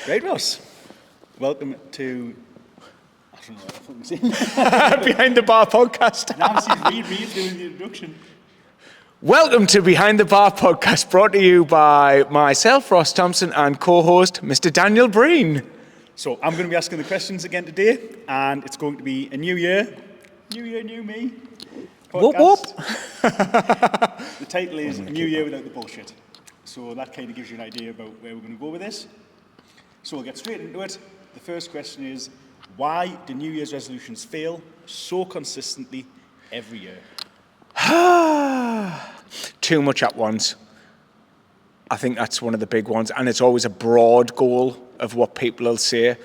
Right, Ross. Welcome to... I don't know what I'm saying. Behind the Bar podcast. Now read doing the introduction. Welcome to Behind the Bar podcast, brought to you by myself, Ross Thompson, and co-host Mr. Daniel Breen. So I'm going to be asking the questions again today, and it's going to be a new year. New year, new me. Whoop, whoop. The title is A New Year Without the Bullshit. So that kind of gives you an idea about where we're going to go with this. So we'll get straight into it. The first question is, why do New Year's resolutions fail so consistently every year? Too much at once. I think that's one of the big ones. And it's always a broad goal of what people will say,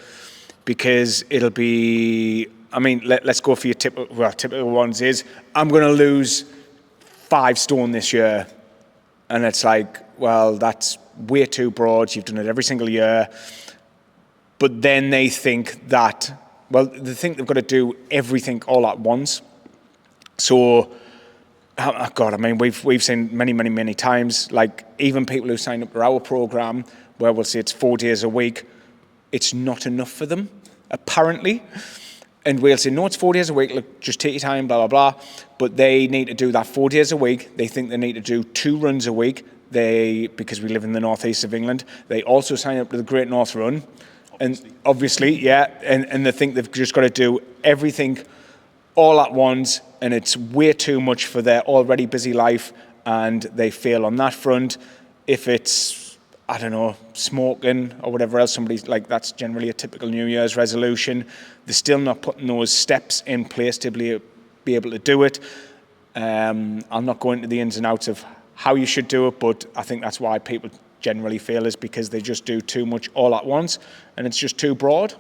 because it'll be, I mean, let's go for your typical ones is, I'm going to lose 5 stone this year. And it's like, well, that's way too broad. You've done it every single year. But then they think that, well, they think they've got to do everything all at once. So, oh God, I mean, we've seen many times, like even people who sign up to our program, where we'll say it's 4 days a week, it's not enough for them, apparently. And we'll say, no, it's 4 days a week, look, just take your time, blah, blah, blah. But they need to do that 4 days a week. They think they need to do 2 runs a week. Because we live in the northeast of England, they also sign up to the Great North Run. And obviously, yeah, and they think they've just got to do everything all at once, and it's way too much for their already busy life, and they fail on that front. If it's, I don't know, smoking or whatever else, somebody's like, that's generally a typical New Year's resolution. They're still not putting those steps in place to be able to do it. I'll not go into the ins and outs of how you should do it, but I think that's why people generally fail, is because they just do too much all at once, and it's just too broad.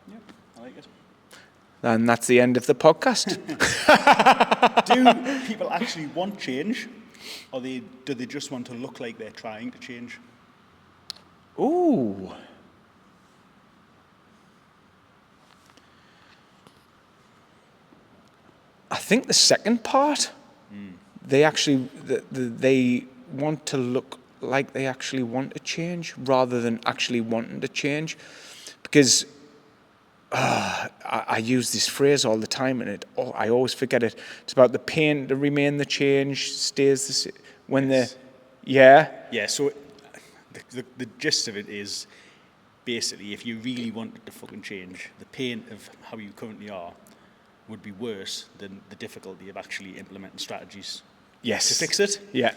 Yeah, I like it. And that's the end of the podcast. Do people actually want change, or do they just want to look like they're trying to change? Ooh. I think the second part, they actually, they want to look like they actually want to change rather than actually wanting to change. Because I use this phrase all the time, and I always forget it. It's about the pain to remain, the change stays the same. When yes. Yeah, so the gist of it is, basically, if you really wanted to fucking change, the pain of how you currently are would be worse than the difficulty of actually implementing strategies to fix it. Yeah.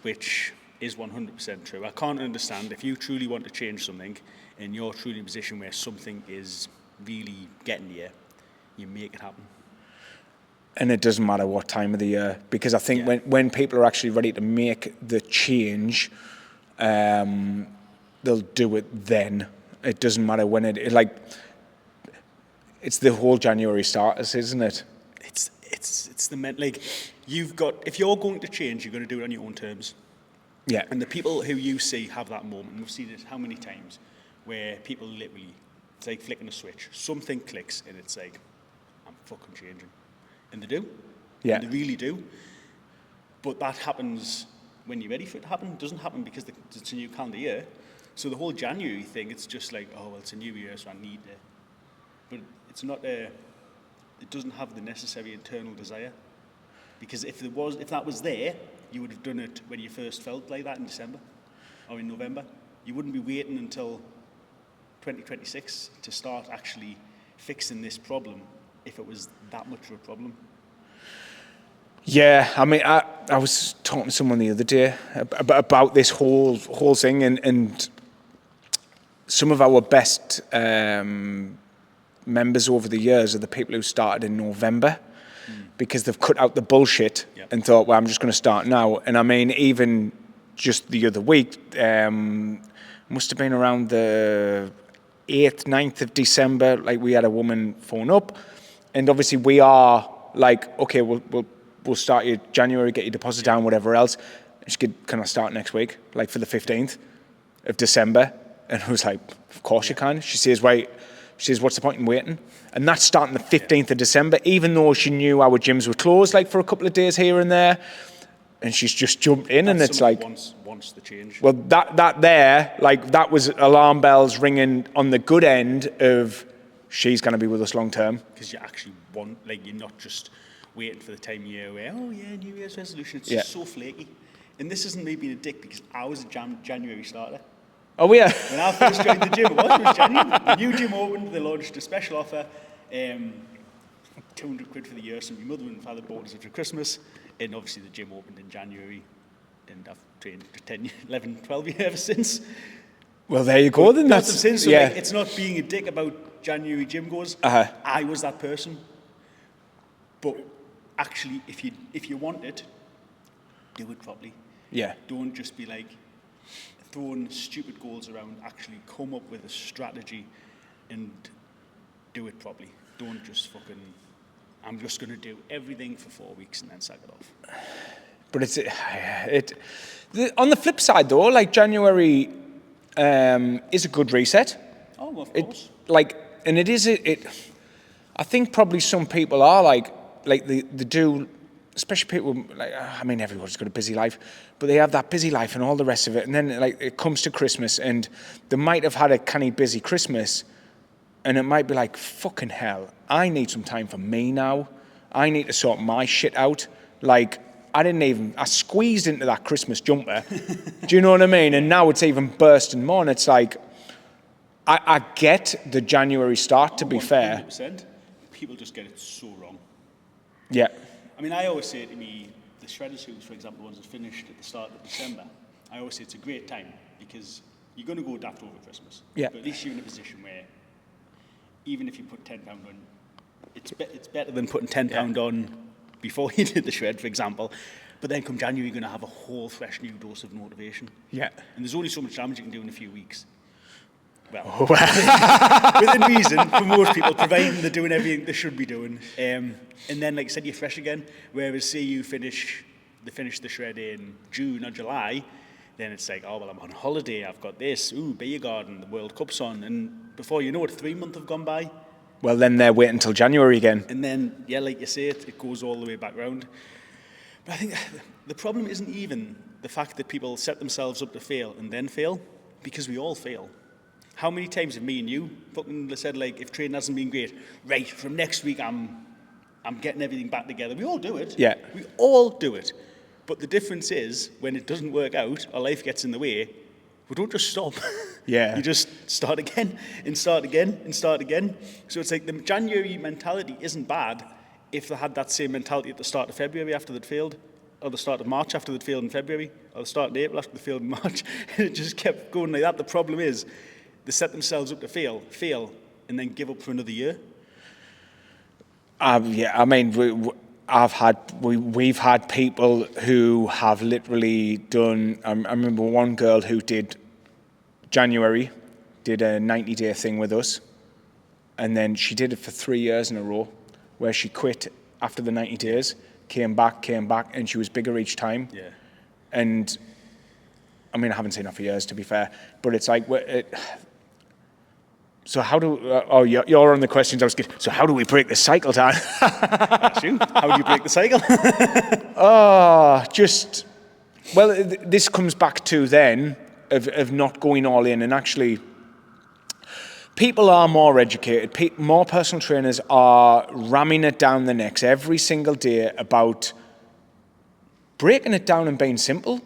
Which is 100% true. I can't understand, if you truly want to change something and you're truly in a position where something is really getting to you, you make it happen. And it doesn't matter what time of the year, because I think when people are actually ready to make the change, they'll do it then. It doesn't matter when it's the whole January starters, isn't it? It's the like, you've got, if you're going to change, you're going to do it on your own terms. Yeah. And the people who you see have that moment, we've seen it how many times, where people literally, it's like flicking a switch. Something clicks and it's like, I'm fucking changing. And they do. Yeah. And they really do. But that happens when you're ready for it to happen. It doesn't happen because it's a new calendar year. So the whole January thing, it's just like, oh, well, it's a new year, so I need to. But it's not it doesn't have the necessary internal desire. Because if that was there, you would have done it when you first felt like that in December or in November. You wouldn't be waiting until 2026 to start actually fixing this problem if it was that much of a problem. Yeah, I mean, I was talking to someone the other day about this whole thing, and some of our best members over the years are the people who started in November, because they've cut out the bullshit and thought, well, I'm just going to start now. And I mean, even just the other week, must have been around the 8th, 9th of December, like we had a woman phone up, and obviously we are like, okay, we'll start your January, get your deposit down, whatever else. And she could, can I start next week, like for the 15th of December? And I was like, of course you can. She says, wait. She says, what's the point in waiting? And that's starting the 15th of December, even though she knew our gyms were closed like for a couple of days here and there. And she's just jumped in, and it's like... Once wants the change. Well, that was alarm bells ringing on the good end of she's going to be with us long term. Because you actually want, like, you're not just waiting for the time of year where, oh yeah, New Year's resolution. It's just so flaky. And this isn't me being a dick, because I was a January starter. Oh, yeah. When I first joined the gym, it was January. The new gym opened, they launched a special offer, 200 quid for the year, so my mother and father bought us it for Christmas, and obviously the gym opened in January, and I've trained for 10, 11, 12 years ever since. Well, there you go then. That's what I'm saying. So like, it's not being a dick about January gym goes. I was that person. But actually, if you want it, do it properly. Yeah. Don't just be like throwing stupid goals around. Actually come up with a strategy and do it properly. Don't just fucking, I'm just going to do everything for 4 weeks and then sack it off. But on the flip side though, like January is a good reset. Oh, of course. And it is, I think probably some people are like they do, especially people, like, I mean, everyone's got a busy life, but they have that busy life and all the rest of it. And then like it comes to Christmas and they might have had a canny busy Christmas and it might be like, fucking hell, I need some time for me now. I need to sort my shit out. Like, I squeezed into that Christmas jumper. Do you know what I mean? And now it's even bursting more. And it's like, I get the January start, to be fair. 100%. People just get it so wrong. Yeah. I mean, I always say to me, the shredder suits, for example, the ones that finished at the start of December, I always say it's a great time because you're going to go daft over Christmas. Yeah. But at least you're in a position where even if you put £10 on, it's better than putting £10 on before you did the shred, for example. But then come January, you're going to have a whole fresh new dose of motivation. Yeah. And there's only so much damage you can do in a few weeks. Well, within reason for most people, providing they're doing everything they should be doing. And then, like I said, you're fresh again. Whereas, say you finish the shred in June or July, then it's like, oh, well, I'm on holiday, I've got this, beer garden, the World Cup's on. And before you know it, 3 months have gone by. Well, then they're waiting until January again. And then, yeah, like you say, it goes all the way back round. But I think the problem isn't even the fact that people set themselves up to fail and then fail, because we all fail. How many times have me and you fucking said, like, if training hasn't been great, right, from next week I'm getting everything back together. We all do it. Yeah. We all do it. But the difference is, when it doesn't work out, or life gets in the way, we don't just stop. Yeah. You just start again, and start again, and start again. So it's like the January mentality isn't bad if they had that same mentality at the start of February after they'd failed, or the start of March after they'd failed in February, or the start of April after they failed in March. And it just kept going like that. The problem is, they set themselves up to fail, and then give up for another year. Yeah, I mean, we've had people who have literally done. I remember one girl who did January, did a 90-day thing with us, and then she did it for 3 years in a row, where she quit after the 90 days, came back, and she was bigger each time. Yeah. And I mean, I haven't seen her for years, to be fair, but it's like. So how do, you're on the questions I was getting. So how do we break the cycle, Dan? That's you. How do you break the cycle? This comes back to then of not going all in, and actually people are more educated. More personal trainers are ramming it down the necks every single day about breaking it down and being simple.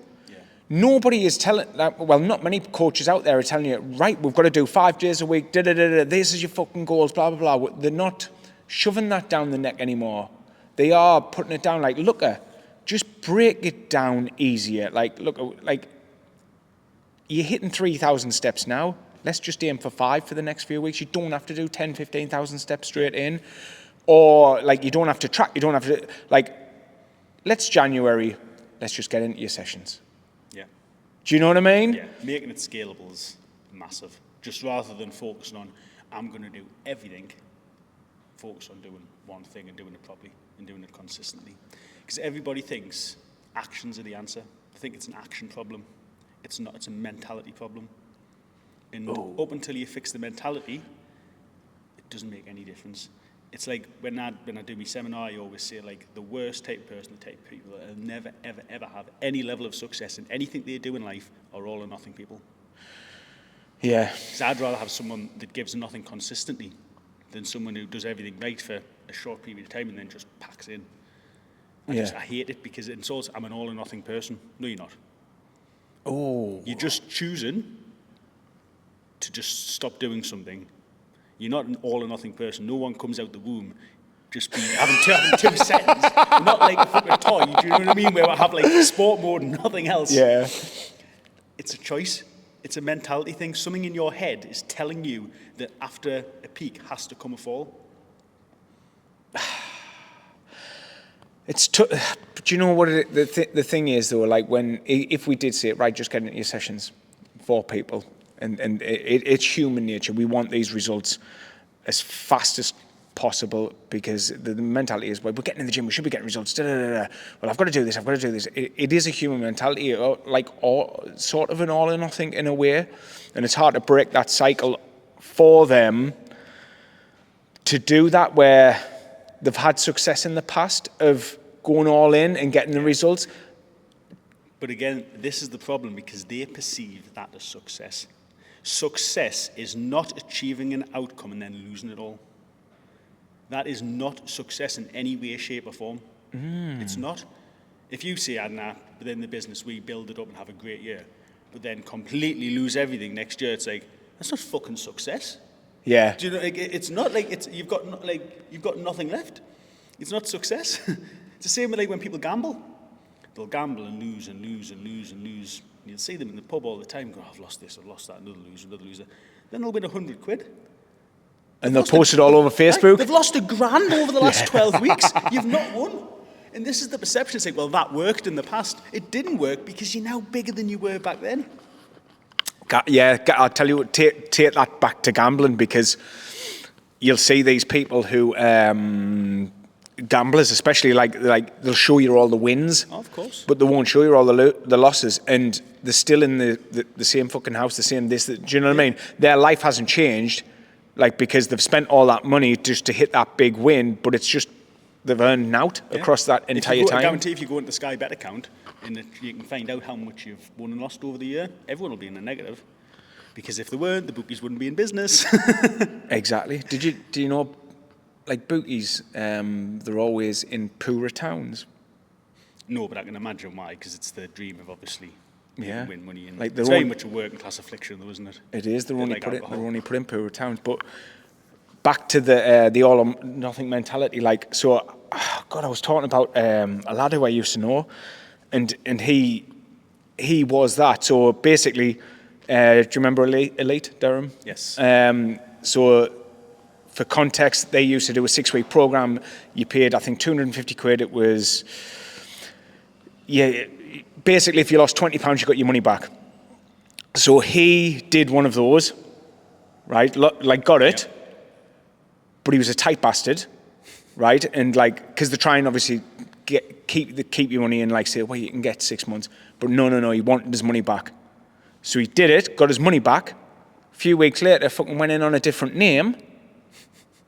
Nobody is telling, not many coaches out there are telling you, right, we've got to do 5 days a week, this is your fucking goals, blah, blah, blah. They're not shoving that down the neck anymore. They are putting it down like, look, just break it down easier. Like, look, like, you're hitting 3,000 steps now. Let's just aim for 5 for the next few weeks. You don't have to do 10, 15,000 steps straight in. Or, like, you don't have to track, you don't have to, like, let's January, let's just get into your sessions. Do you know what I mean? Yeah, making it scalable is massive. Just rather than focusing on, I'm going to do everything, focus on doing one thing and doing it properly and doing it consistently. Because everybody thinks actions are the answer. They think it's an action problem. It's not, it's a mentality problem. And up until you fix the mentality, it doesn't make any difference. it's like when I do my seminar, I always say like the worst type of person, the type of people that will never, ever, ever have any level of success in anything they do in life are all or nothing people. Yeah. Because I'd rather have someone that gives nothing consistently than someone who does everything right for a short period of time and then just packs in. I hate it because it's also, I'm an all or nothing person. No, you're not. Oh. You're just choosing to just stop doing something. You're not an all or nothing person. No one comes out the womb just having 2 seconds. You're not like a fucking toy. Do you know what I mean? Where I have like sport mode and nothing else. Yeah. It's a choice. It's a mentality thing. Something in your head is telling you that after a peak has to come a fall. It's but you know what the thing is though, like if we did say it, right, just get into your sessions for people, and it's human nature. We want these results as fast as possible because the mentality is, well, we're getting in the gym, we should be getting results. Da, da, da, da. Well, I've got to do this. It is a human mentality, sort of an all or nothing in a way, and it's hard to break that cycle for them to do that where they've had success in the past of going all in and getting the results. But again, this is the problem because they perceive that as success. Success is not achieving an outcome and then losing it all. That is not success in any way, shape or form. It's not. If you say, within the business we build it up and have a great year, but then completely lose everything next year, it's like, that's not fucking success. Yeah. Do you know? Like, it's not like you've got nothing left. It's not success. It's the same with like when people gamble. They'll gamble and lose and lose and lose and lose. And you'll see them in the pub all the time. Go, I've lost this, I've lost that, another loser. Then they'll win £100. And they'll post it all over Facebook. Right? They've lost £1,000 over the last 12 weeks. You've not won. And this is the perception. It's like, well, that worked in the past. It didn't work because you're now bigger than you were back then. Yeah, I'll tell you, take that back to gambling because you'll see these people who, gamblers especially, like they'll show you all the wins. Oh, of course. But they won't show you all the losses. And they're still in the same fucking house, the same this. Do you know what I mean? Their life hasn't changed, like because they've spent all that money just to hit that big win, but it's just they've earned out across that entire time. I guarantee if you go into the Sky Bet account and you can find out how much you've won and lost over the year, everyone will be in the negative. Because if they weren't, the bookies wouldn't be in business. Exactly. Do you know, like bookies, they're always in poorer towns? No, but I can imagine why, because it's the dream of obviously win money. And like it's very much a working class affliction though, isn't it? It is. They're only put in poorer towns. But back to the all or nothing mentality. Like, so, God, I was talking about a lad who I used to know, and he was that. So basically, do you remember Elite, Durham? Yes. So for context, they used to do a 6-week program. You paid, I think, £250. It was, basically if you lost £20, you got your money back. So he did one of those, right? Like got it, but he was a tight bastard, right? And like, because they're trying obviously keep your money and like say, well, you can get 6 months, but no, he wanted his money back. So he did it, got his money back. A few weeks later, fucking went in on a different name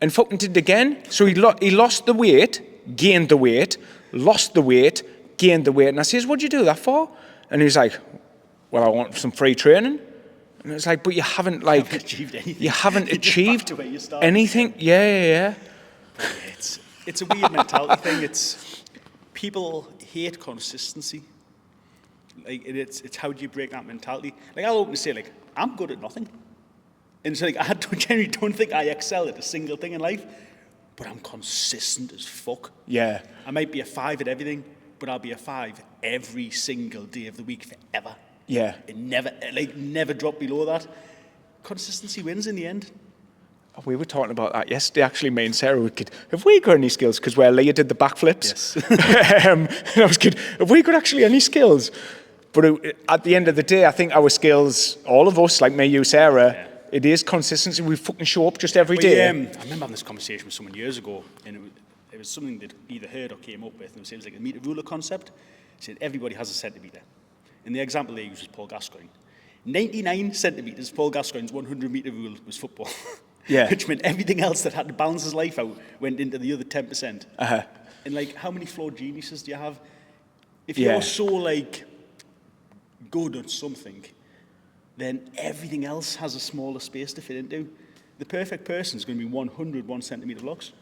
and fucking did it again. So he lost the weight, gained the weight, lost the weight, gained the weight. And I says, what'd you do that for? And he was like, well, I want some free training. And it's like, but you haven't like, achieved anything. You haven't achieved anything. Yeah. It's a weird mentality thing. It's people hate consistency. Like it's how do you break that mentality? Like I'll openly say like I'm good at nothing, and it's like I genuinely don't think I excel at a single thing in life, but I'm consistent as fuck. Yeah. I might be a 5 at everything, but I'll be a 5 every single day of the week forever. Yeah. And never drop below that. Consistency wins in the end. We were talking about that yesterday, actually, me and Sarah. Have we got any skills? Because where Leah did the backflips. Yes. And I was good. Have we got actually any skills? But at the end of the day, I think our skills, all of us, like me, you, Sarah, it is consistency. We fucking show up just every day. I remember having this conversation with someone years ago, and it was something that either heard or came up with, and it was like a meter ruler concept. It said everybody has a centimetre. And the example they used was Paul Gascoigne. 99 centimetres, Paul Gascoigne's 100-metre rule was football. Yeah. Which meant everything else that had to balance his life out went into the other 10%. Uh-huh. And like, how many flawed geniuses do you have? If Yeah. you're so like good at something, then everything else has a smaller space to fit into. The perfect person is going to be 1 centimetre blocks.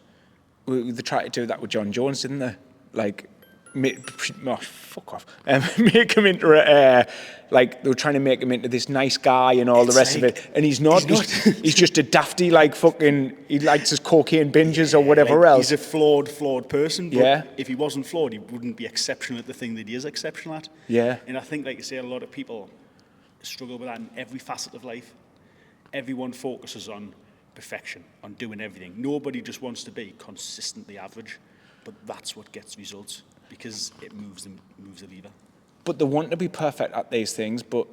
They tried to do that with John Jones, didn't they? Like, fuck off. Make him into like, they were trying to make him into this nice guy and all the rest like, of it. And he's not. He's just a dafty, like, fucking, he likes his cocaine binges or whatever like, else. He's a flawed person, but Yeah. if he wasn't flawed, he wouldn't be exceptional at the thing that he is exceptional at. Yeah. And I think, like you say, a lot of people struggle with that in every facet of life. Everyone focuses on perfection, on doing everything. Nobody just wants to be consistently average, but that's what gets results because it moves the lever. But they want to be perfect at these things, but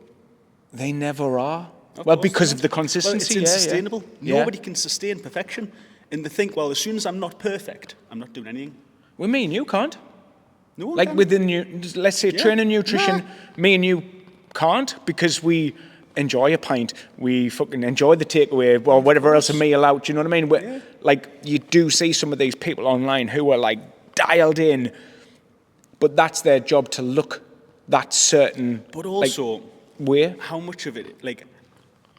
they never are. Of Well, course because not. of the consistency. Well, it's unsustainable. Yeah. Nobody can sustain perfection. And they think, well, as soon as I'm not perfect, I'm not doing anything. Well, me and you can't. No one Like can. within, let's say, training nutrition, Nah. me and you can't because we enjoy a pint, we fucking enjoy the takeaway, or whatever else a meal out. Do you know what I mean? Yeah. Like, you do see some of these people online who are like dialed in, but that's their job to look that certain. But also, like, way. how much of it, like,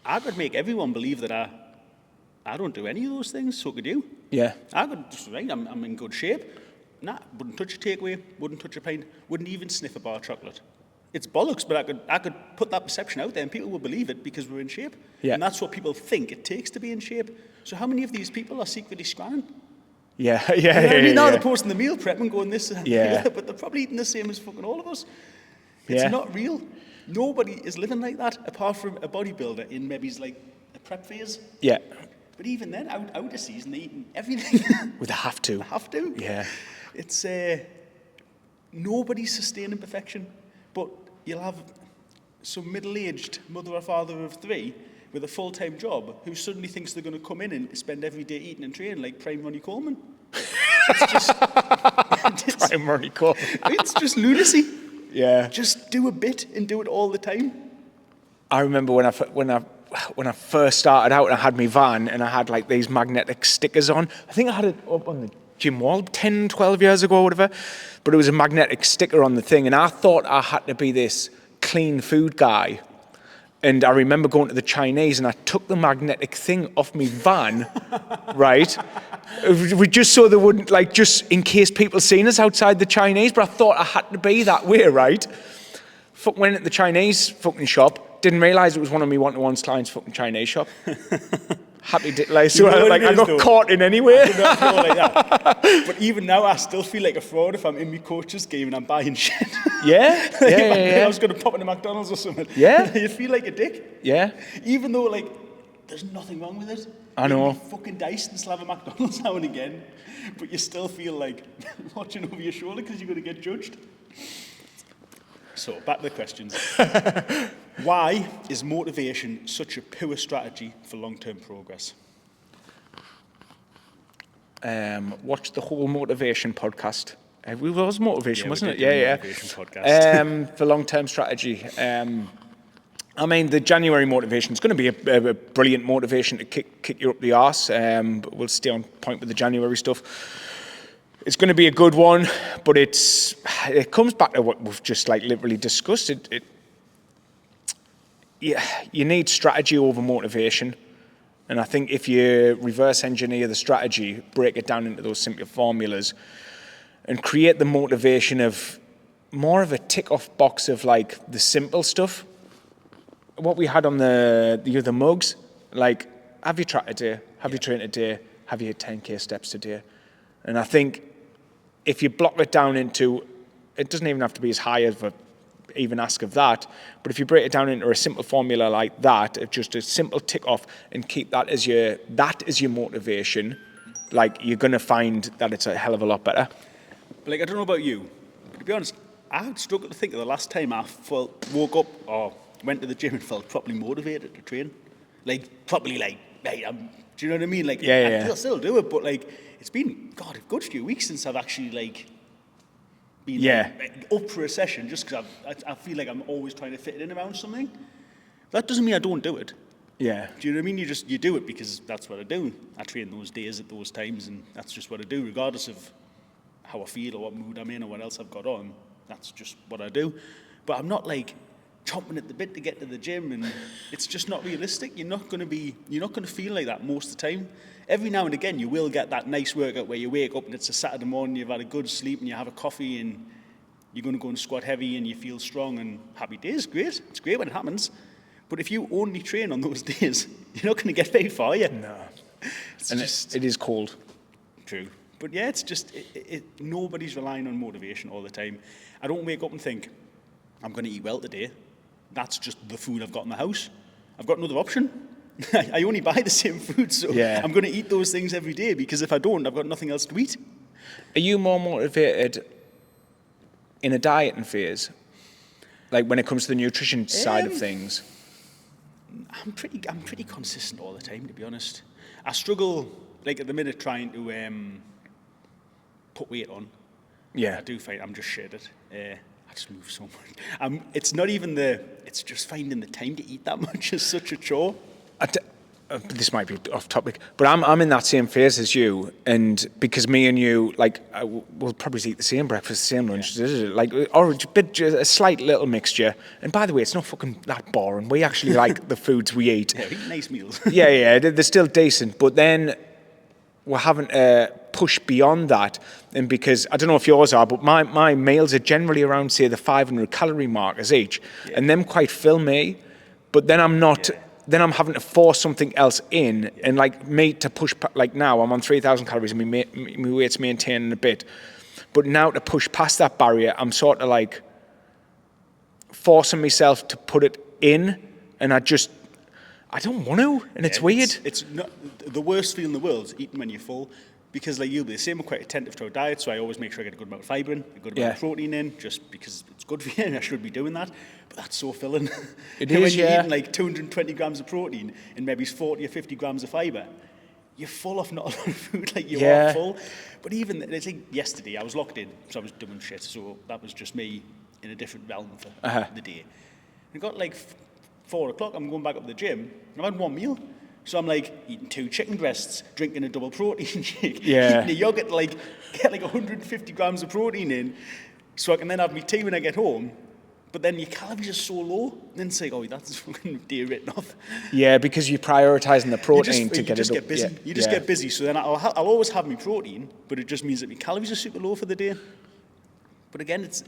I could make everyone believe that I don't do any of those things, so could you. Yeah. I could just, right, I'm in good shape. Nah, wouldn't touch a takeaway, wouldn't touch a pint, wouldn't even sniff a bar of chocolate. It's bollocks, but I could put that perception out there and people will believe it because we're in shape. Yeah. And that's what people think it takes to be in shape. So how many of these people are secretly scranning? Yeah, yeah, You know what I yeah, mean? Now yeah. they're posting the meal prep and going this and Yeah. but they're probably eating the same as fucking all of us. It's Yeah. not real. Nobody is living like that apart from a bodybuilder in maybe like a prep phase. Yeah. But even then, out of season, they're eating everything. Would they have to? They have to. Yeah. It's nobody's sustaining perfection, but you'll have some middle-aged mother or father of three with a full-time job who suddenly thinks they're going to come in and spend every day eating and training like prime Ronnie Coleman. It's just, I'm Ronnie Coleman. it's just lunacy. Yeah. Just do a bit and do it all the time. I remember when I first started out and I had my van and I had like these magnetic stickers on. I think I had it up on the gym wall 10, 12 years ago or whatever. But it was a magnetic sticker on the thing. And I thought I had to be this clean food guy. And I remember going to the Chinese and I took the magnetic thing off my van, right? We just so they wouldn't, like, just in case people seen us outside the Chinese. But I thought I had to be that way, right? Went at the Chinese fucking shop. Didn't realise it was one of my one-to-ones clients' fucking Chinese shop. Happy to, like, so You know what like it I is, got though? caught in anyway. I don't feel like that. But even now, I still feel like a fraud if I'm in my coach's game and I'm buying shit. Yeah, Like, yeah, if yeah, I yeah. was going to pop into McDonald's or something. Yeah. You feel like a dick. Yeah, Even though, like, there's nothing wrong with it. I know. You can be fucking diced and slap a McDonald's now and again. But you still feel like watching over your shoulder because you're going to get judged. So, back to the questions. Why is motivation such a poor strategy for long-term progress? watched the whole motivation podcast. It was motivation, Yeah, we wasn't did it? do a Yeah, motivation podcast. for long-term strategy. I mean, the January motivation is going to be a brilliant motivation to kick you up the arse. But we'll stay on point with the January stuff. It's going to be a good one, but it comes back to what we've just like literally discussed. You need strategy over motivation. And I think if you reverse engineer the strategy, break it down into those simple formulas, and create the motivation of more of a tick-off box of like the simple stuff. What we had on the other mugs, like, have you tracked a day? Have you trained a day? Have you hit 10K steps today? And I think if you block it down into, it doesn't even have to be as high as even ask of that, but if you break it down into a simple formula like that, of just a simple tick off and keep that as your motivation, like, you're going to find that it's a hell of a lot better. But like, I don't know about you, but to be honest, I struggle to think of the last time I woke up or went to the gym and felt properly motivated to train. Like, properly, like do you know what I mean? Like, Yeah. I still do it, but like, it's been, God, a good few weeks since I've actually like been like, up for a session, just because I feel like I'm always trying to fit it in around something. That doesn't mean I don't do it. Yeah. Do you know what I mean? You do it because that's what I do. I train those days at those times, and that's just what I do, regardless of how I feel or what mood I'm in or what else I've got on. That's just what I do. But I'm not like chomping at the bit to get to the gym, and it's just not realistic. You're not going to feel like that most of the time. Every now and again, you will get that nice workout where you wake up and it's a Saturday morning, you've had a good sleep, and you have a coffee, and you're going to go and squat heavy, and you feel strong and happy days. Great. It's great when it happens. But if you only train on those days, you're not going to get very far, are you? No. It's And just it is cold. true. But yeah, it's just, nobody's relying on motivation all the time. I don't wake up and think, I'm going to eat well today. That's just the food I've got in the house. I've got another option. I only buy the same food, so Yeah. I'm going to eat those things every day, because if I don't, I've got nothing else to eat. Are you more motivated in a dieting phase? Like when it comes to the nutrition side of things? I'm pretty consistent all the time, to be honest. I struggle, like at the minute, trying to put weight on. Yeah. I do find I'm just shit at it. I just move so much. It's not even it's just finding the time to eat that much is such a chore. This might be off topic, but I'm in that same phase as you, and because me and you, like, we'll probably eat the same breakfast, the same lunch, like, or a slight little mixture. And by the way, it's not fucking that boring. We actually like the foods we eat. Yeah, we eat nice meals. Yeah, they're still decent, but then we're having to push beyond that. And because, I don't know if yours are, but my meals are generally around, say, the 500 calorie markers each, and them quite fill me, but then I'm not... Yeah. Then I'm having to force something else in, and like me to push, like now I'm on 3,000 calories and my weight's maintaining a bit. But now to push past that barrier, I'm sort of like forcing myself to put it in, and I don't want to, and it's weird. It's not the worst feeling in the world is eating when you're full, because like you'll be the same. I'm quite attentive to our diet, so I always make sure I get a good amount of fibre in, a good amount of protein in, just because it's good for you and I should be doing that. But that's so filling. It when is, you're yeah. eating like 220 grams of protein and maybe 40 or 50 grams of fibre, you're full off not a lot of food, like you are full. But even, it's like yesterday, I was locked in, so I was doing shit, so that was just me in a different realm for the day. And it got like 4 o'clock, I'm going back up to the gym, and I've had one meal. So I'm like eating 2 chicken breasts, drinking a double protein shake, eating a yogurt, like get like 150 grams of protein in, so I can then have my tea when I get home. But then your calories are so low, and then it's like, oh, that's fucking day written off. Yeah, because you're prioritising the protein to get it up. Get busy. Yeah. You just get busy. So then I'll always have my protein, but it just means that my calories are super low for the day. But again, it's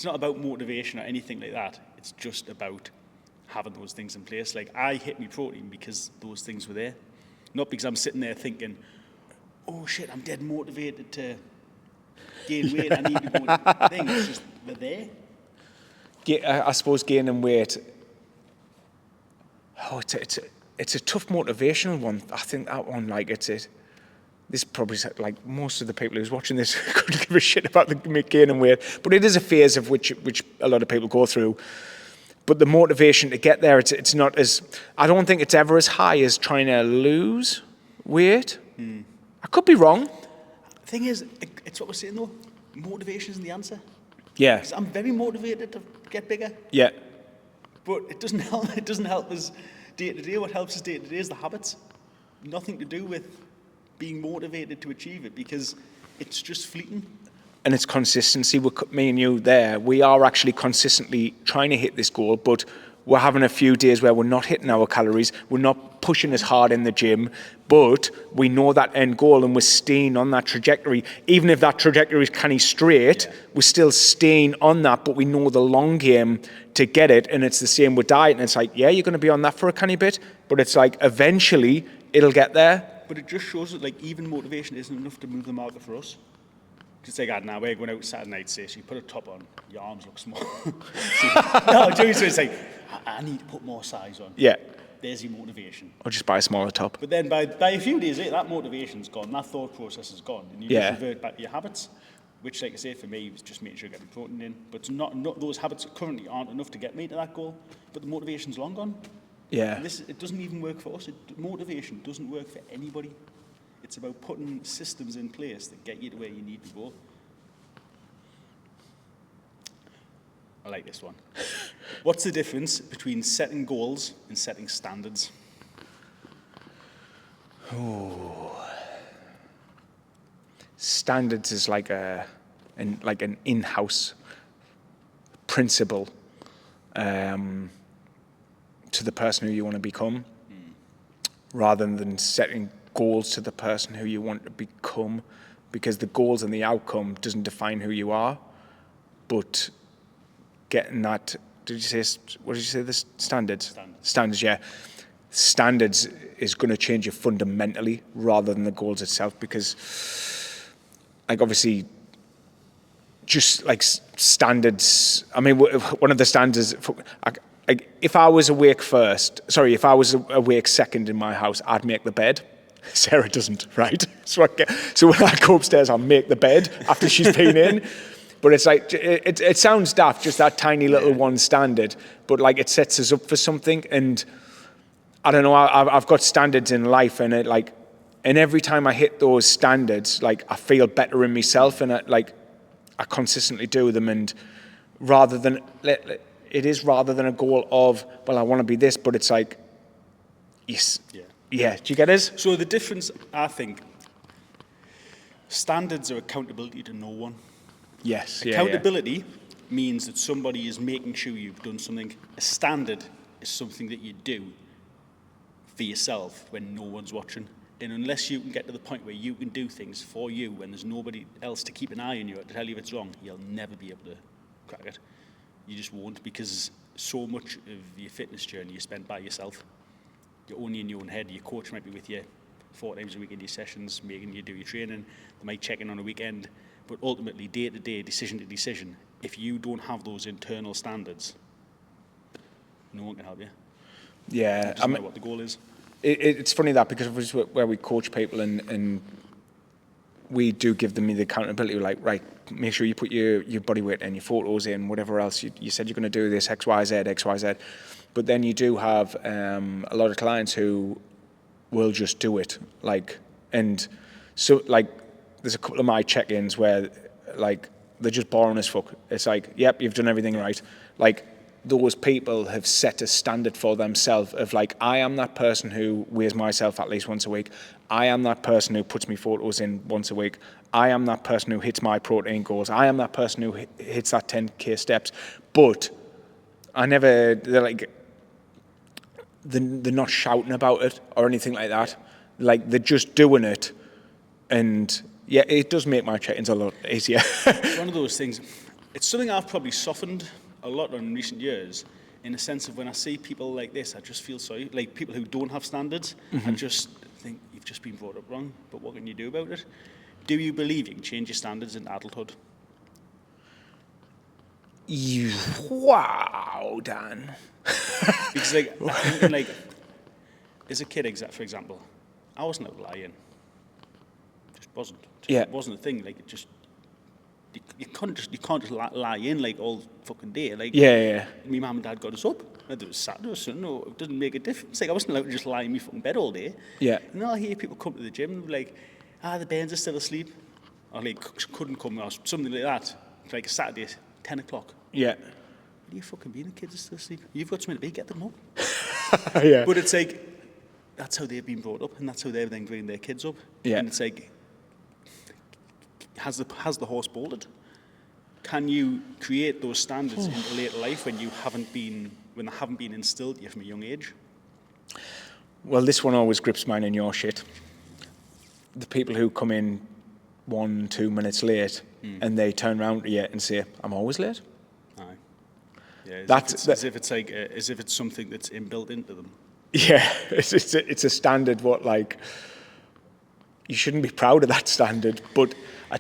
not about motivation or anything like that. It's just about having those things in place. Like, I hit my protein because those things were there, not because I'm sitting there thinking, oh shit, I'm dead motivated to gain weight. I need to go to the thing. It's just they're there. I suppose gaining weight. Oh, it's a tough motivational one. I think that one, like, this probably, like, most of the people who's watching this couldn't give a shit about the gaining weight, but it is a phase of which a lot of people go through. But the motivation to get there, it's not as, I don't think it's ever as high as trying to lose weight. I could be wrong. The thing is, it's what we're saying though, motivation isn't the answer. Yeah. 'Cause I'm very motivated to get bigger, Yeah. but it doesn't help. It doesn't help us day to day. What helps us day to day is the habits. Nothing to do with being motivated to achieve it, because it's just fleeting. And it's consistency. Me and you there, we are actually consistently trying to hit this goal, but we're having a few days where we're not hitting our calories, we're not pushing as hard in the gym, but we know that end goal and we're staying on that trajectory. Even if that trajectory is kind of straight, we're still staying on that, but we know the long game to get it. And it's the same with diet. And it's like, yeah, you're going to be on that for a canny bit, but it's like eventually it'll get there. But it just shows that, like, even motivation isn't enough to move the market for us. It's like, now we're going out Saturday night, say, so you put a top on, your arms look small. No, so it's like, I need to put more size on. Yeah. There's your motivation. Or just buy a smaller top. But then by a few days later, that motivation's gone, that thought process is gone, and you just revert back to your habits, which, like I say, for me, was just making sure I get the protein in. But it's not those habits currently aren't enough to get me to that goal, but the motivation's long gone. Yeah. And it doesn't even work for us. Motivation doesn't work for anybody. It's about putting systems in place that get you to where you need to go. I like this one. What's the difference between setting goals and setting standards? Standards is like an in-house principle to the person who you want to become, rather than setting goals to the person who you want to become, because the goals and the outcome doesn't define who you are, but getting that, what did you say, the standards? Standards, yeah. Standards is going to change you fundamentally rather than the goals itself, because like obviously just like standards, I mean, one of the standards, if I was awake second in my house, I'd make the bed. Sarah doesn't, right? So when I go upstairs, I'll make the bed after she's been in. But it's like, it sounds daft, just that tiny little one standard, but like it sets us up for something. And I don't know, I've got standards in life, and and every time I hit those standards, like I feel better in myself, and I consistently do them. And rather than a goal of, well, I want to be this, but it's like, yes, yeah. Do you get it? So the difference, I think, standards are accountability to no one. Yes. Accountability means that somebody is making sure you've done something. A standard is something that you do for yourself when no one's watching. And unless you can get to the point where you can do things for you when there's nobody else to keep an eye on you to tell you if it's wrong, you'll never be able to crack it. You just won't, because so much of your fitness journey you spend by yourself. You're only in your own head. Your coach might be with you 4 times a week in your sessions, making you do your training. They might check in on a weekend. But ultimately, day to day, decision to decision, if you don't have those internal standards, no one can help you. Yeah. It doesn't matter what the goal is. It's funny that, because of where we coach people and we do give them the accountability, like, right, make sure you put your body weight and your photos in, whatever else. You said you're going to do this, X, Y, Z. But then you do have a lot of clients who will just do it. And so, there's a couple of my check-ins where, they're just boring as fuck. It's like, yep, you've done everything right. Those people have set a standard for themselves of I am that person who weighs myself at least once a week. I am that person who puts me photos in once a week. I am that person who hits my protein goals. I am that person who hits that 10K steps. But they're not shouting about it or anything like that. They're just doing it. And yeah, it does make my check-ins a lot easier. It's one of those things. It's something I've probably softened a lot in recent years, in the sense of when I see people like this, I just feel sorry. Like people who don't have standards, I just think you've just been brought up wrong, but what can you do about it? Do you believe you can change your standards in adulthood? Wow, Dan. Because I think, as a kid, for example, I wasn't out lying. Just wasn't. It wasn't a thing. You can't just lie in all fucking day. My mum and dad got us up. Whether it was Saturday or Sunday, no, it doesn't make a difference. I wasn't allowed to just lie in my fucking bed all day. Yeah. And then I'll hear people come to the gym and be like, the bairns are still asleep. Or couldn't come, or something like that. Like a Saturday, 10 o'clock. Yeah. What are you fucking being? The kids are still asleep. You've got something to be, get them up. Yeah. But it's that's how they've been brought up, and that's how they're then bringing their kids up. Yeah. And it's has the horse bolted? Can you create those standards into later life when they haven't been instilled to you from a young age? Well, this one always grips mine and your shit. The people who come in 1-2 minutes late and they turn around to you and say, "I'm always late." Aye. Yeah, as if it's something that's inbuilt into them. Yeah, it's a standard. You shouldn't be proud of that standard, but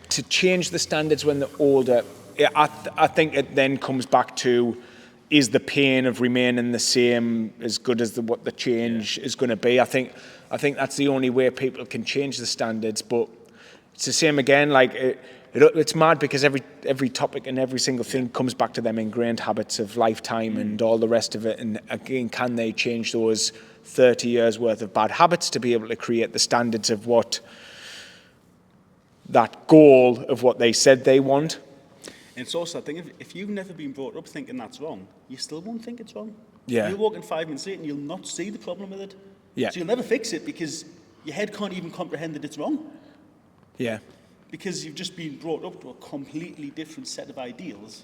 to change the standards when they're older, I think it then comes back to, is the pain of remaining the same as good as what the change is going to be? I think that's the only way people can change the standards. But it's the same again. It's mad because every topic and every single thing comes back to them ingrained habits of lifetime and all the rest of it. And again, can they change those 30 years worth of bad habits to be able to create the standards of what that goal of what they said they want? And it's also that thing, if you've never been brought up thinking that's wrong, you still won't think it's wrong. Yeah. You'll walk in 5 minutes later and you'll not see the problem with it. Yeah. So you'll never fix it because your head can't even comprehend that it's wrong. Yeah. Because you've just been brought up to a completely different set of ideals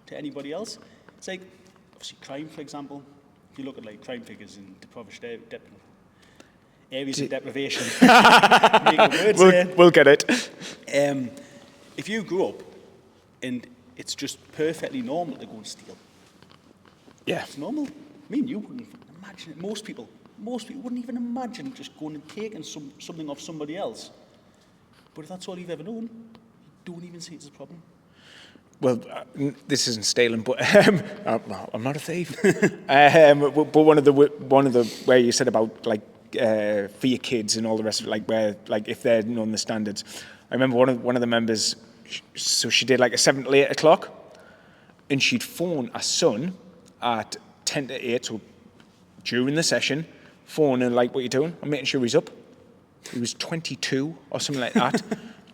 to anybody else. It's like, obviously, crime, for example. If you look at like crime figures in deprived areas of deprivation, making words We'll get it. if you grew up and it's just perfectly normal to go and steal, Yeah. it's normal. I mean, you wouldn't imagine it. Most people wouldn't even imagine just going and taking something off somebody else. But if that's all you've ever known, you don't even see it as a problem. Well, this isn't stealing, but I'm not a thief. But one of the where you said about like for your kids and all the rest of it, like where like if they're known the standards. I remember one of the members. So she did like a 7 to 8 o'clock, and she'd phone her son at 10 to 8, so during the session, phone and like, what you doing? I'm making sure he's up. He was 22 or something like that.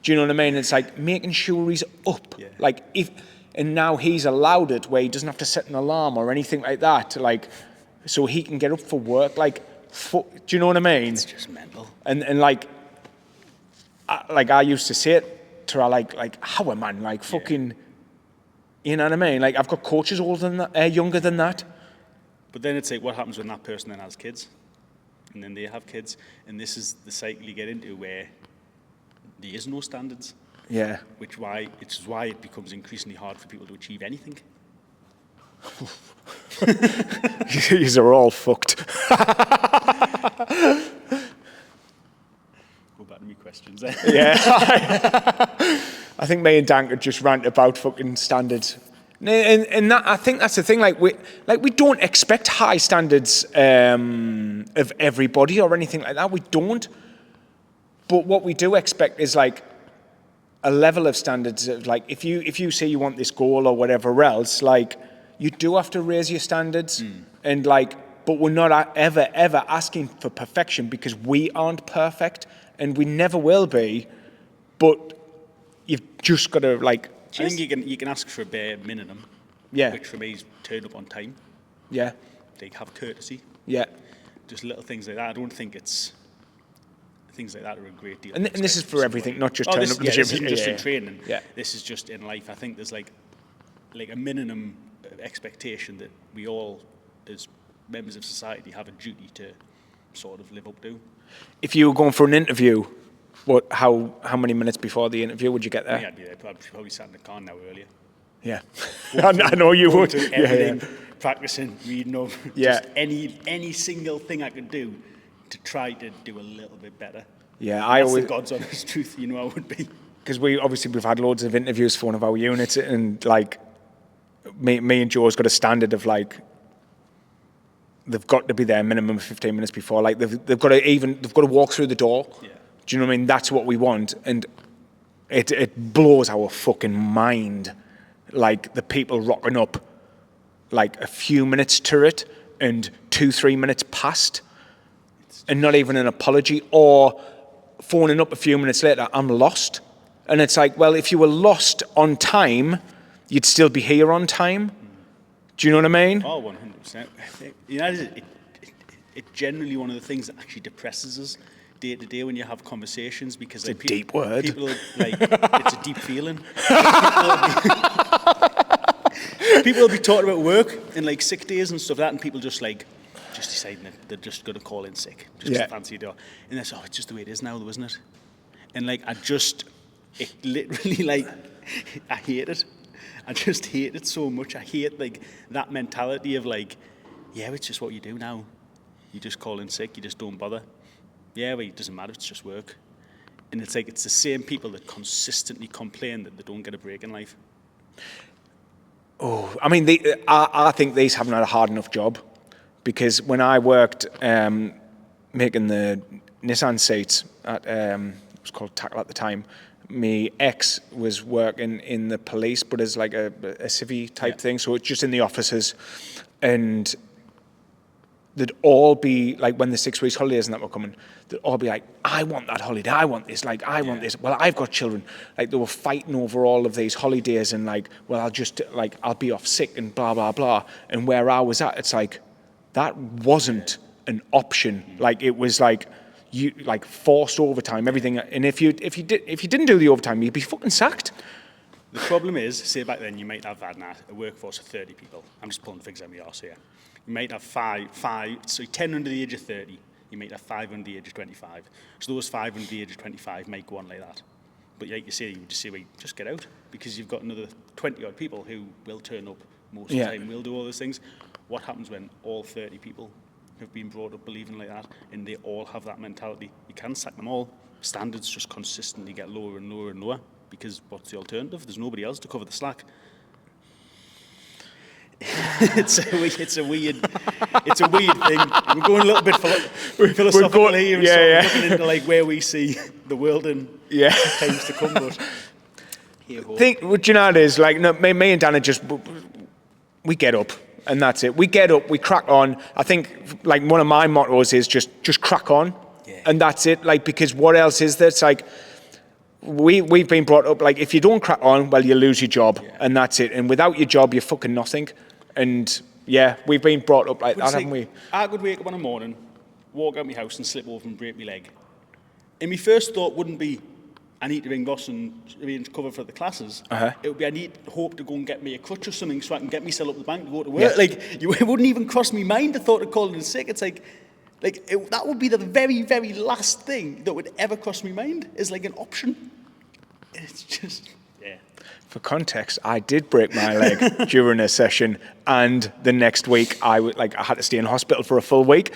Do you know what I mean? It's like making sure he's up. Yeah. Like and now he's allowed it where he doesn't have to set an alarm or anything like that. Like, so he can get up for work. Like, do you know what I mean? It's just mental. And like I used to say it to her, like how a man, like fucking, you know what I mean? Like I've got coaches older than that, younger than that. But then it's like, what happens when that person then has kids? And then they have kids, and this is the cycle you get into where there is no standards. Yeah. Which is why it becomes increasingly hard for people to achieve anything. These are all fucked. Go back to me questions. Yeah. I think me and Dan could just rant about fucking standards. And that, I think that's the thing. Like we don't expect high standards of everybody or anything like that. We don't. But what we do expect is like a level of standards of like if you say you want this goal or whatever else, like you do have to raise your standards and like. But we're not ever asking for perfection because we aren't perfect and we never will be. But you've just got to like. I think you can ask for a bare minimum. Yeah. Which for me is turn up on time. Yeah. They have courtesy. Yeah. Just little things like that. I don't think it's things like that are a great deal. And this is for everything, not just turn up to the gym. This isn't just in training. Yeah. This is just in life. I think there's like a minimum expectation that we all, as members of society, have a duty to sort of live up to. If you were going for an interview, how many minutes before the interview would you get there? I think I'd be there. Probably sat in the car an hour earlier. Yeah. I know you would. Everything, practicing, reading over. Yeah. Just any single thing I could do to try to do a little bit better. Yeah, That's the God's honest truth, I would be. Because we've had loads of interviews for one of our units, and like me and Joe's got a standard of like they've got to be there minimum of 15 minutes before. Like they've got to walk through the door. Yeah. Do you know what I mean? That's what we want, and it blows our fucking mind. Like the people rocking up, like a few minutes to it, and 2-3 minutes past, and not even an apology, or phoning up a few minutes later. I'm lost, and it's like, well, if you were lost on time, you'd still be here on time. Do you know what I mean? Oh, 100%. It's generally one of the things that actually depresses us day to day when you have conversations, because It's a deep word. People like it's a deep feeling. People will be talking about work and like sick days and stuff like that, and people just deciding that they're just going to call in sick, just to fancy a day. And it's it's just the way it is now, though, isn't it? And like it literally like I hate it. I just hate it so much. I hate like that mentality of like, yeah, it's just what you do now. You just call in sick. You just don't bother. Yeah, well, it doesn't matter. It's just work. And it's like it's the same people that consistently complain that they don't get a break in life. Oh, I mean, I think these haven't had a hard enough job, because when I worked making the Nissan seats at it was called Tackle at the time. My ex was working in the police, but as like a civvy type thing, so it's just in the offices, and they'd all be like, when the 6 weeks holidays and that were coming, they'd all be like, I want that holiday, I want this, like, I want this. Well, I've got children. Like, they were fighting over all of these holidays and like, well, I'll be off sick and blah, blah, blah. And where I was at, it's like, that wasn't an option. Like, it was like, you like forced overtime, everything. And if you didn't do the overtime, you'd be fucking sacked. The problem is, say back then, you might have had a workforce of 30 people. I'm just pulling figures out of my arse here. You might have so 10 under the age of 30. You might have 5 under the age of 25. So those 5 under the age of 25 might go on like that. But like you say, you would just say, well, just get out, because you've got another 20-odd people who will turn up most of the time, will do all those things. What happens when all 30 people have been brought up believing like that, and they all have that mentality? You can sack them all. Standards just consistently get lower and lower and lower, because what's the alternative? There's nobody else to cover the slack. It's a weird thing. We're going a little bit philosophical here, and looking into like where we see the world in times to come. But you know, it is like, no, me and Dan are just, we get up. And that's it. We get up, we crack on. I think like one of my mottos is just crack on. Yeah. And that's it. Like, because what else is there? It's like, we've been brought up, like, if you don't crack on, well, you lose your job. Yeah. And that's it. And without your job, you're fucking nothing. And yeah, we've been brought up like that, haven't we? I could wake up in the morning, walk out my house and slip over and break my leg. And my first thought wouldn't be, I need to ring boss and arrange cover for the classes. It would be, I need hope to go and get me a crutch or something so I can get myself up the bank to go to work. Yeah. Like, it wouldn't even cross my mind the thought of calling in sick. It's like that would be the very, very last thing that would ever cross my mind, is like an option. It's just, For context, I did break my leg during a session, and the next week I had to stay in hospital for a full week.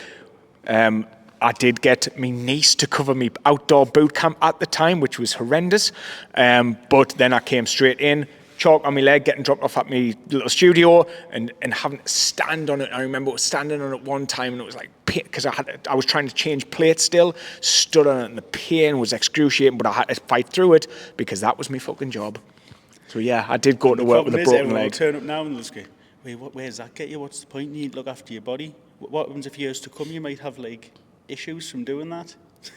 I did get my niece to cover me outdoor boot camp at the time, which was horrendous. But then I came straight in, chalk on my leg, getting dropped off at my little studio, and having to stand on it. I remember standing on it one time, and it was like, because I was trying to change plates still, stood on it, and the pain was excruciating, but I had to fight through it because that was my fucking job. So yeah, I did go to work with a broken leg. Turn up now and just go, wait, where does that get you? What's the point? You need to look after your body. What happens if years to come you might have like issues from doing that?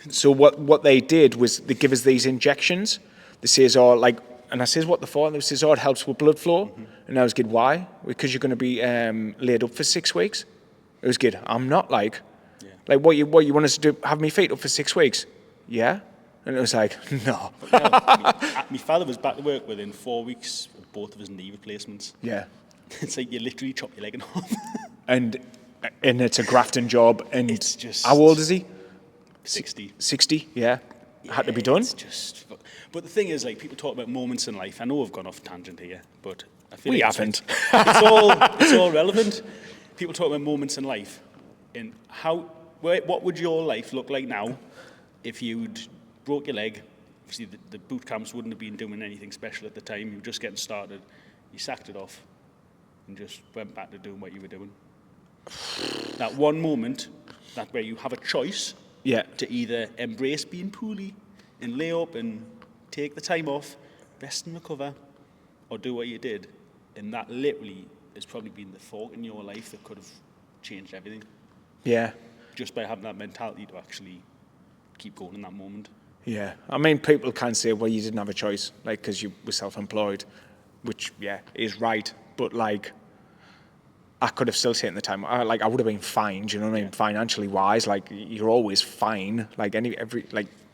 So what they did was they give us these injections. They says, and I says, what the for? And they says, it helps with blood flow. Mm-hmm. And I was good, why? Because you're going to be laid up for 6 weeks. It was good. I'm not like what you want us to do? Have me feet up for 6 weeks? Yeah. And it was like, no. My father was back to work within 4 weeks of both of his knee replacements. Yeah. It's like you literally chop your leg in half. And it's a grafting job. And it's just, how old is he? 60. 60, yeah. Had to be done. It's just, but the thing is, like, people talk about moments in life. I know we've gone off tangent here, but I feel we like haven't. It's all relevant. People talk about moments in life, and what would your life look like now if you'd broke your leg? Obviously, the boot camps wouldn't have been doing anything special at the time. You were just getting started. You sacked it off and just went back to doing what you were doing. That one moment, that where you have a choice to either embrace being poorly and lay up and take the time off, rest and recover, or do what you did. And that literally has probably been the thought in your life that could have changed everything. Yeah. Just by having that mentality to actually keep going in that moment. Yeah. I mean, people can say, well, you didn't have a choice, like, because you were self-employed, which, is right. But, like, I could have still taken the time. I would have been fine, do you know what I mean? Financially wise, like, you're always fine, like, no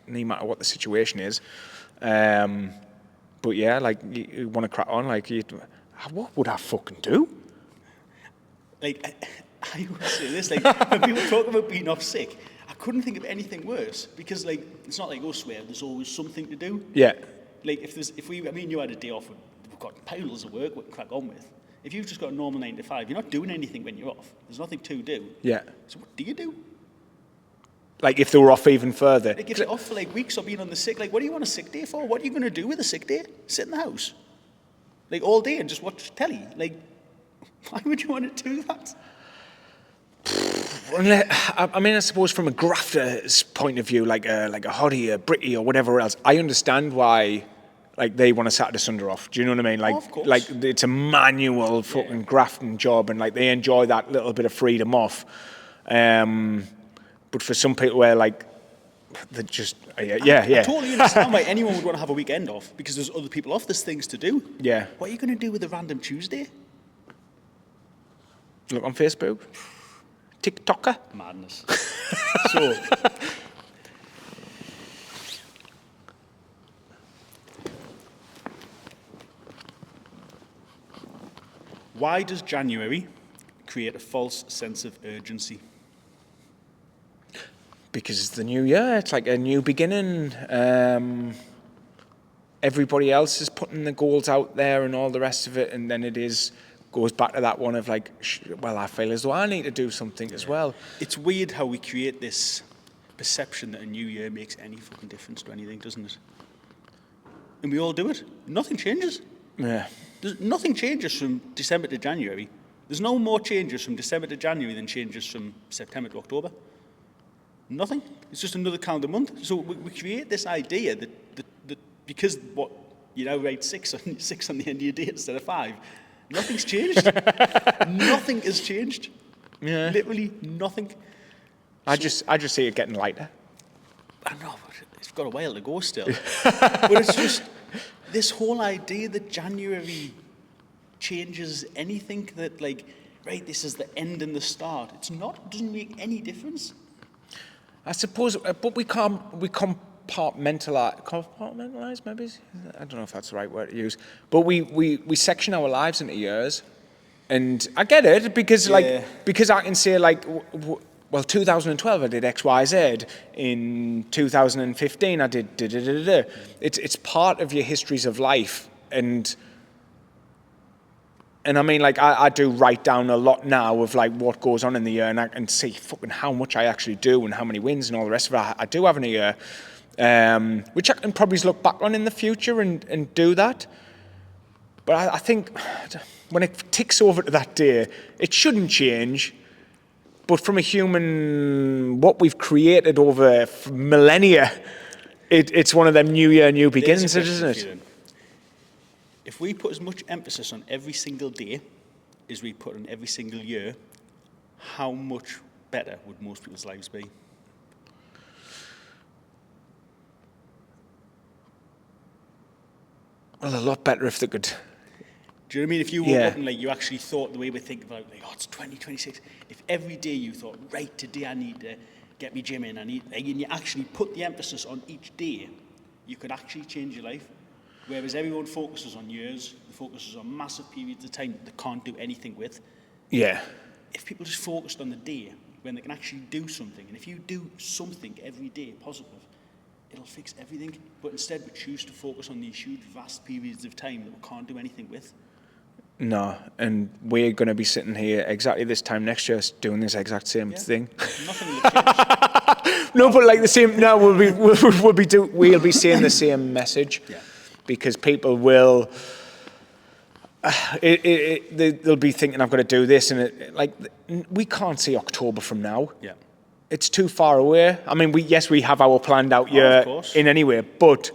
matter what the situation is. But yeah, like, you want to crack on, like, what would I fucking do? Like, I would say this, like, when people talk about being off sick, I couldn't think of anything worse, because, like, it's not like, swear, there's always something to do. Yeah. Like, you had a day off, we've got piles of work we can crack on with. If you've just got a normal 9 to 5, you're not doing anything when you're off. There's nothing to do. Yeah. So what do you do? Like, if they were off even further. Like, if you're off for, like, weeks or being on the sick, like, what do you want a sick day for? What are you going to do with a sick day? Sit in the house? Like, all day and just watch telly? Like, why would you want to do that? I mean, I suppose from a grafter's point of view, like a Hottie, a Britty, or whatever else, I understand why, like, they want a Saturday, Sunday off. Do you know what I mean? Like, of course. Like, it's a manual fucking grafting job, and, like, they enjoy that little bit of freedom off. But for some people, where like they just I yeah. totally understand why anyone would want to have a weekend off, because there's other people off, there's things to do. Yeah. What are you going to do with a random Tuesday? Look on Facebook. TikToker. Madness. So, why does January create a false sense of urgency? Because it's the new year. It's like a new beginning. Everybody else is putting the goals out there and all the rest of it, and then goes back to that one of like, well, I feel as though I need to do something as well. It's weird how we create this perception that a new year makes any fucking difference to anything, doesn't it? And we all do it. Nothing changes. Yeah. Nothing changes from December to January. There's no more changes from December to January than changes from September to October. Nothing. It's just another calendar month. So we create this idea that because you now write six on the end of your day instead of 5, nothing's changed. Nothing has changed. Yeah. Literally nothing. I just see it getting lighter. I know, but it's got a while to go still. But it's just this whole idea that January changes anything, that like, right, this is the end and the start. It's not. It doesn't make any difference. I suppose, but we compartmentalize, maybe? I don't know if that's the right word to use. But we section our lives into years. And I get it, because because I can say like, well, 2012 I did X, Y, Z. In 2015 I did da-da-da-da. It's part of your histories of life. And I mean, like, I do write down a lot now of like what goes on in the year, and I can see fucking how much I actually do and how many wins and all the rest of it I do have in a year, which I can probably look back on in the future and do that. But I think when it ticks over to that day, it shouldn't change. But from a human, what we've created over millennia, it's one of them new year, new beginnings, isn't it? If we put as much emphasis on every single day as we put on every single year, how much better would most people's lives be? Well, a lot better if they could. Do you know what I mean? If you woke up and like you actually thought the way we think about like, oh, it's 2026. If every day you thought, right, today I need to get my gym in, and you actually put the emphasis on each day, you could actually change your life. Whereas everyone focuses on years, focuses on massive periods of time that they can't do anything with. Yeah. If people just focused on the day when they can actually do something, and if you do something every day positive, it'll fix everything. But instead we choose to focus on these huge, vast periods of time that we can't do anything with. No, and we're going to be sitting here exactly this time next year doing this exact same thing. Nothing will change. No, but like the same. No, we'll be saying the same message. Yeah. Because people will, they'll be thinking, I've got to do this, and we can't see October from now. Yeah. It's too far away. I mean, we have our planned out year in any way, but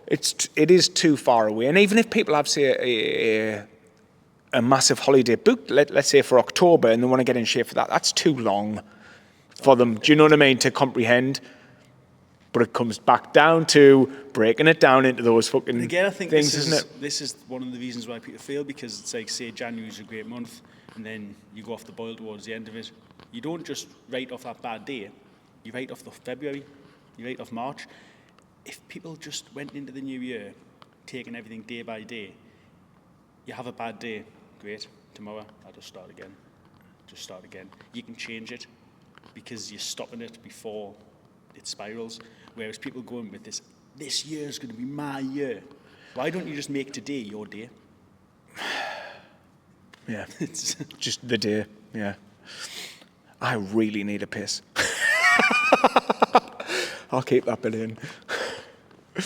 it is too far away. And even if people have, say, a massive holiday booked, let's say for October, and they want to get in shape for that, that's too long for them. Do you know what I mean? To comprehend. But it comes back down to breaking it down into those fucking again, I think things, isn't it? This is one of the reasons why people fail, because it's like, say, January's a great month, and then you go off the boil towards the end of it. You don't just write off that bad day. You write off the February. You write off March. If people just went into the new year, taking everything day by day, you have a bad day, great. Tomorrow, I'll just start again. Just start again. You can change it because you're stopping it before it spirals. Whereas people going with this year's going to be my year. Why don't you just make today your day? Yeah, it's just the day, yeah. I really need a piss. I'll keep that bit in. I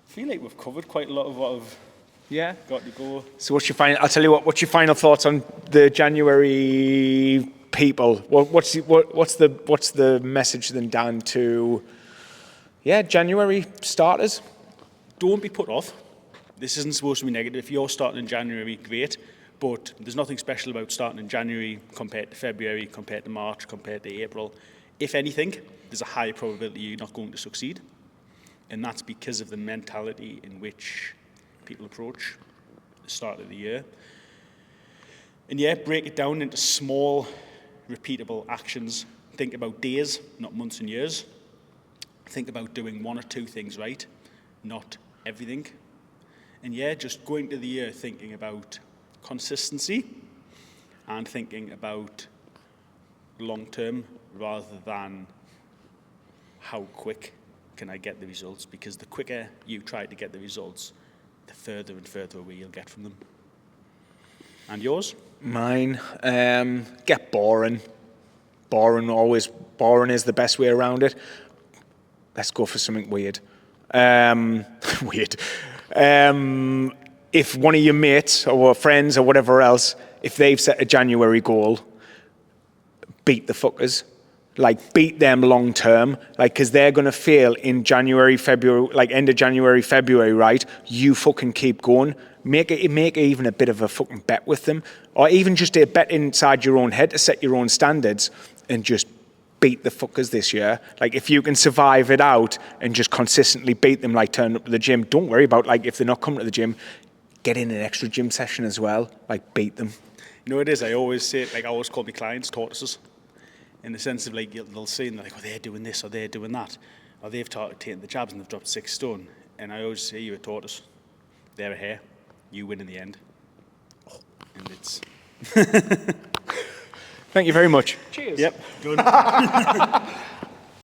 feel like we've covered quite a lot of what I've got to go. So I'll tell you what's your final thoughts on the January people? What's the message then, Dan, to January starters? Don't be put off. This isn't supposed to be negative. If you're starting in January, great. But there's nothing special about starting in January compared to February, compared to March, compared to April. If anything, there's a high probability you're not going to succeed. And that's because of the mentality in which people approach the start of the year. And yeah, break it down into small, repeatable actions. Think about days, not months and years. Think about doing one or two things right, not everything. And yeah, just going into the year thinking about consistency and thinking about long term rather than how quick can I get the results, because the quicker you try to get the results, the further and further away you'll get from them. And yours? Mine, get boring. Boring is the best way around it. Let's go for something weird. Weird. If one of your mates or friends or whatever else, if they've set a January goal, beat the fuckers. Like, beat them long term, like, because they're going to fail in January, February, like end of January, February, right? You fucking keep going. Make even a bit of a fucking bet with them, or even just a bet inside your own head to set your own standards and just beat the fuckers this year. Like, if you can survive it out and just consistently beat them, like turn up to the gym, don't worry about, like, if they're not coming to the gym, get in an extra gym session as well, like, beat them. You know, it is, I always say, like, I always call my clients tortoises. In the sense of, like, they'll say, and they're like, oh, they're doing this, or they're doing that, or they've taken the jabs and they've dropped 6 stone. And I always say, you're a tortoise. They're a hare. You win in the end. And it's... Thank you very much. Cheers. Yep. Good.